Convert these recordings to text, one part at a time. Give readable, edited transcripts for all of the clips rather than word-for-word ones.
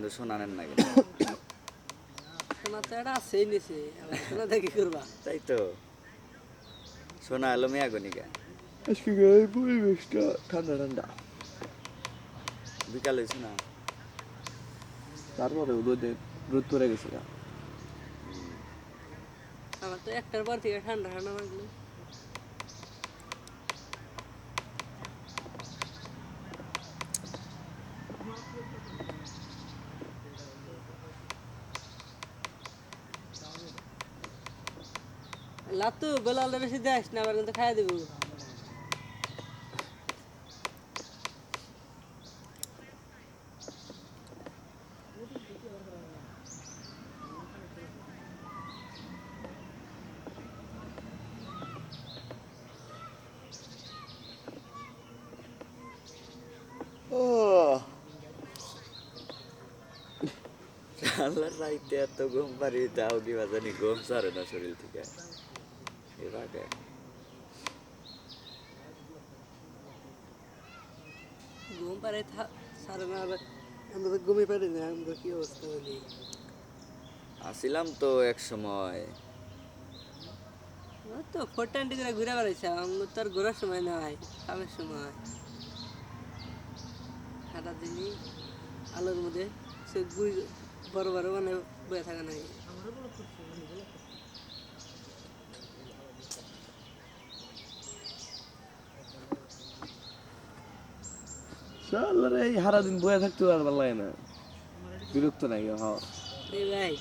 কিন্তু সোনা নেন না কিন্তু। সোনা তো এটা আছেই নিছে, আবার সোনা দেখি করবা। তাই তো, সোনা এলো মেয়া গনিকা। আজকে পরিবেশটা ঠান্ডা ঠান্ডা, বিকাল হয়েছে না? তারপরে রোদ পড়ে গেছে না। আমার তো একটার পর থেকে ঠান্ডা ঠান্ডা লাগলো। লাতু গোলালে বেশি দেখ না, আবার কিন্তু খাই দেবো। আল্লাহ রাইতে এত ঘুম পারি, তাও কি জানি ঘুম সারে না শরীর থেকে। এভাবে ঘুম পারে সারে না, আবার আমরা তো ঘুমিয়ে পারি না, আমরা কি অবস্থা বলি। আসিলাম তো এক সময়। ও তো 420 করে ঘুরে বেড়াইছে, আমরা তো আর ঘোরার সময় নাই, কামের সময়। সারাদিনই আলোর মধ্যে চোখ বড় বড় মানে বয়ে থাকা নাই। শালারে এই সারাদিন বয়ে থাকতে আর ভালো লাগে না, বিরক্ত লাগে। হ্যাঁ এই ভাই,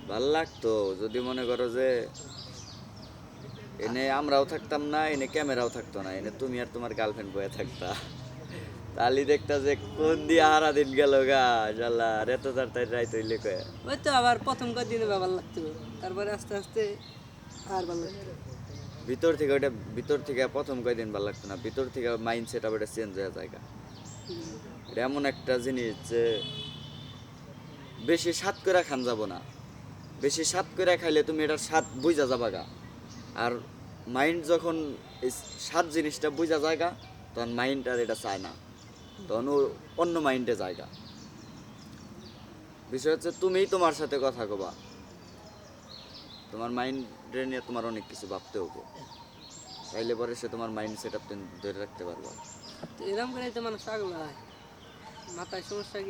ভাল লাগতো যদি মনে করো যে এনে আমরাও থাকতাম না, এনে ক্যামেরাও থাকতো না, এনে তুমি আর তোমার গার্লফ্রেন্ড বয়ে থাকতা, তাহলে দেখতা যে কোন দিয়ে হারা দিন গেল গা। শালা এত তাড়াতাড়ি রাইত হইলে কয়ে। ওই তো আবার প্রথম কদিনে ভালো লাগতো, তারপরে আস্তে আস্তে আর ভালো লাগতো। ভিতর থেকে প্রথম কয়দিন ভালো লাগতো না, ভিতর থেকে মাইন্ড সেট আপ এটা চেঞ্জ হয়ে যায়। এটা এমন একটা জিনিস যে বেশি স্বাদ করে খান যাব না, বেশি স্বাদ করে খাইলে তুমি এটার স্বাদ বুঝা যাবা গা। আর মাইন্ড যখন এই স্বাদ জিনিসটা বুঝা যায় গা, তখন মাইন্ড আর এটা চায় না, তখন ও অন্য মাইন্ডে জায়গা। বিষয় হচ্ছে তুমিই তোমার সাথে কথা কবা, তোমার মাইন্ডে নিয়ে তোমার অনেক কিছু ভাবতে হবে, তাইলে পরে সে তোমার মাইন্ড সেট আপ ধরে রাখতে পারবা। তো এরকম করে তো মানুষ পাগল হয়, মাথায় সমস্যা গিয়ে